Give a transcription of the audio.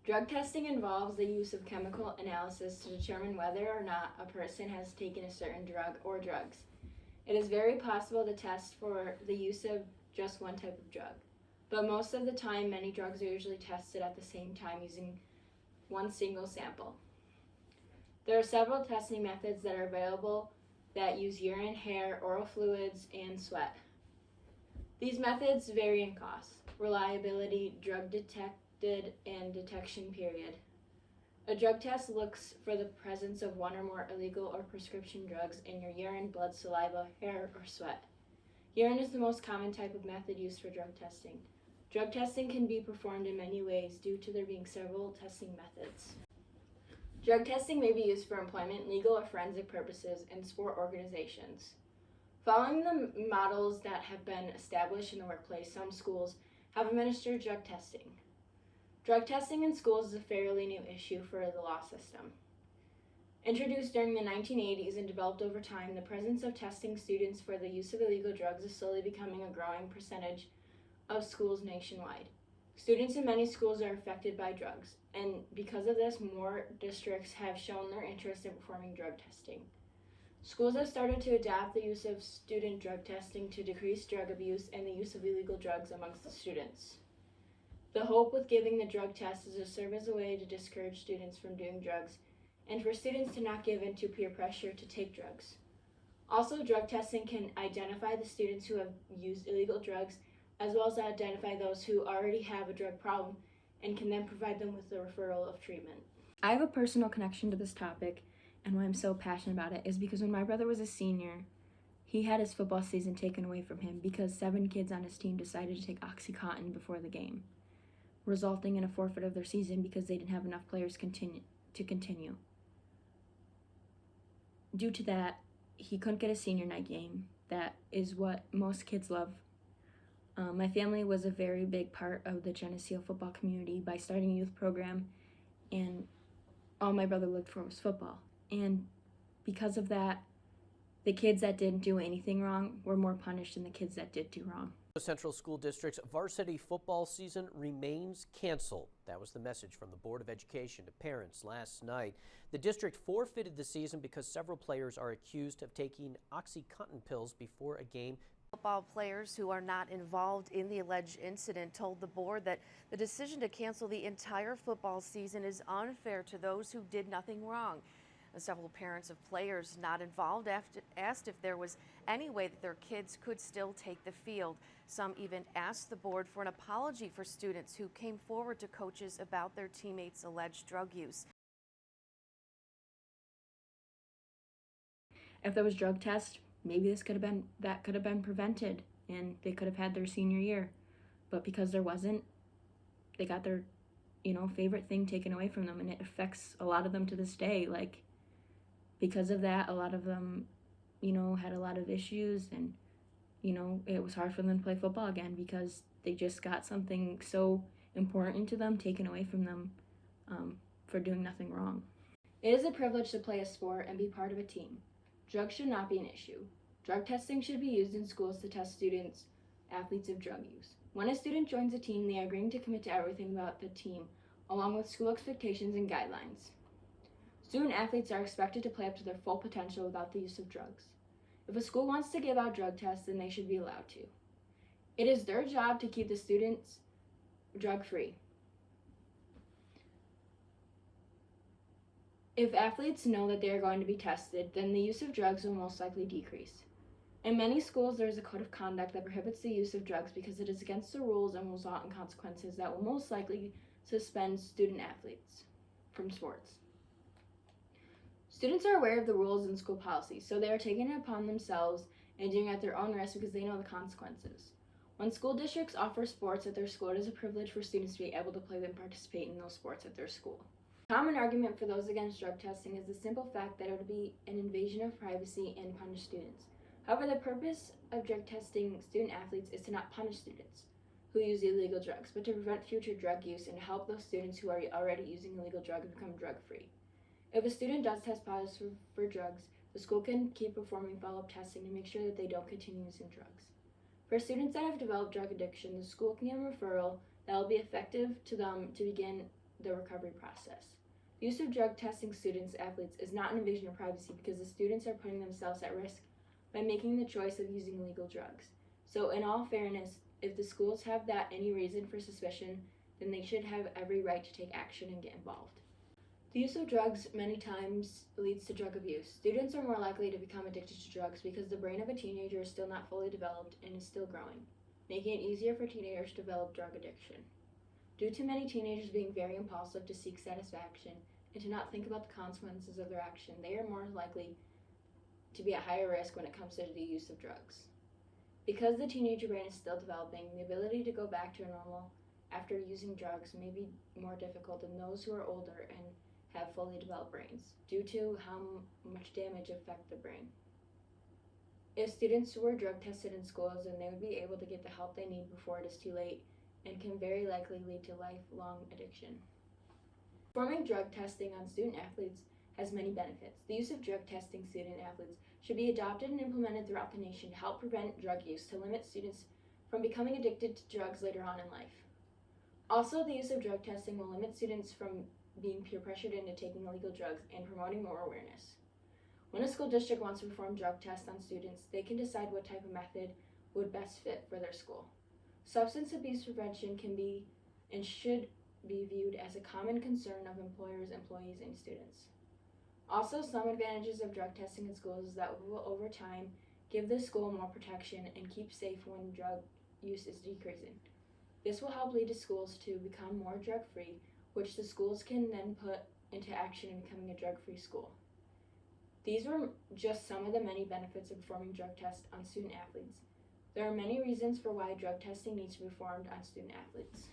Drug testing involves the use of chemical analysis to determine whether or not a person has taken a certain drug or drugs. It is very possible to test for the use of just one type of drug, but most of the time, many drugs are usually tested at the same time using one single sample. There are several testing methods that are available that use urine, hair, oral fluids, and sweat. These methods vary in cost, reliability, drug detected, and detection period. A drug test looks for the presence of one or more illegal or prescription drugs in your urine, blood, saliva, hair, or sweat. Urine is the most common type of method used for drug testing. Drug testing can be performed in many ways due to there being several testing methods. Drug testing may be used for employment, legal, or forensic purposes in sport organizations. Following the models that have been established in the workplace, some schools have administered drug testing. Drug testing in schools is a fairly new issue for the law system. Introduced during the 1980s and developed over time, the presence of testing students for the use of illegal drugs is slowly becoming a growing percentage of schools nationwide. Students in many schools are affected by drugs, and because of this, more districts have shown their interest in performing drug testing. Schools have started to adopt the use of student drug testing to decrease drug abuse and the use of illegal drugs amongst the students. The hope with giving the drug test is to serve as a way to discourage students from doing drugs and for students to not give in to peer pressure to take drugs. Also, drug testing can identify the students who have used illegal drugs as well as identify those who already have a drug problem and can then provide them with the referral of treatment. I have a personal connection to this topic, and why I'm so passionate about it is because when my brother was a senior, he had his football season taken away from him because 7 kids on his team decided to take OxyContin before the game, resulting in a forfeit of their season because they didn't have enough players to continue. Due to that, he couldn't get a senior night game. That is what most kids love. My family was a very big part of the Geneseo football community by starting a youth program, and all my brother looked for was football. And because of that, the kids that didn't do anything wrong were more punished than the kids that did do wrong. The Central School District's varsity football season remains canceled. That was the message from the Board of Education to parents last night. The district forfeited the season because several players are accused of taking OxyContin pills before a game. Football players who are not involved in the alleged incident told the board that the decision to cancel the entire football season is unfair to those who did nothing wrong. Several parents of players not involved asked if there was any way that their kids could still take the field. Some even asked the board for an apology for students who came forward to coaches about their teammates' alleged drug use. If there was drug tests, maybe that could have been prevented and they could have had their senior year. But because there wasn't, they got their, favorite thing taken away from them, and it affects a lot of them to this day. Like, because of that, a lot of them, had a lot of issues, and, it was hard for them to play football again because they just got something so important to them taken away from them for doing nothing wrong. It is a privilege to play a sport and be part of a team. Drugs should not be an issue. Drug testing should be used in schools to test students, athletes of drug use. When a student joins a team, they are agreeing to commit to everything about the team, along with school expectations and guidelines. Student athletes are expected to play up to their full potential without the use of drugs. If a school wants to give out drug tests, then they should be allowed to. It is their job to keep the students drug-free. If athletes know that they are going to be tested, then the use of drugs will most likely decrease. In many schools, there is a code of conduct that prohibits the use of drugs because it is against the rules and will result in consequences that will most likely suspend student athletes from sports. Students are aware of the rules and school policies, so they are taking it upon themselves and doing it at their own risk because they know the consequences. When school districts offer sports at their school, it is a privilege for students to be able to play and participate in those sports at their school. A common argument for those against drug testing is the simple fact that it would be an invasion of privacy and punish students. However, the purpose of drug testing student athletes is to not punish students who use illegal drugs, but to prevent future drug use and to help those students who are already using illegal drugs become drug-free. If a student does test positive for drugs, the school can keep performing follow-up testing to make sure that they don't continue using drugs. For students that have developed drug addiction, the school can give a referral that will be effective to them to begin the recovery process. The use of drug testing students athletes is not an invasion of privacy because the students are putting themselves at risk by making the choice of using illegal drugs. So in all fairness, if the schools have any reason for suspicion, then they should have every right to take action and get involved. The use of drugs many times leads to drug abuse. Students are more likely to become addicted to drugs because the brain of a teenager is still not fully developed and is still growing, making it easier for teenagers to develop drug addiction. Due to many teenagers being very impulsive to seek satisfaction and to not think about the consequences of their action, they are more likely to be at higher risk when it comes to the use of drugs. Because the teenager brain is still developing, the ability to go back to normal after using drugs may be more difficult than those who are older and have fully developed brains, due to how much damage affect the brain. If students were drug tested in schools, then they would be able to get the help they need before it is too late and can very likely lead to lifelong addiction. Performing drug testing on student athletes has many benefits. The use of drug testing student athletes should be adopted and implemented throughout the nation to help prevent drug use, to limit students from becoming addicted to drugs later on in life. Also, the use of drug testing will limit students from being peer pressured into taking illegal drugs and promoting more awareness. When a school district wants to perform drug tests on students, they can decide what type of method would best fit for their school. Substance abuse prevention can be and should be viewed as a common concern of employers, employees, and students. Also, some advantages of drug testing in schools is that will, over time, give the school more protection and keep safe when drug use is decreasing. This will help lead to schools to become more drug-free, which the schools can then put into action in becoming a drug-free school. These were just some of the many benefits of performing drug tests on student athletes. There are many reasons for why drug testing needs to be performed on student athletes.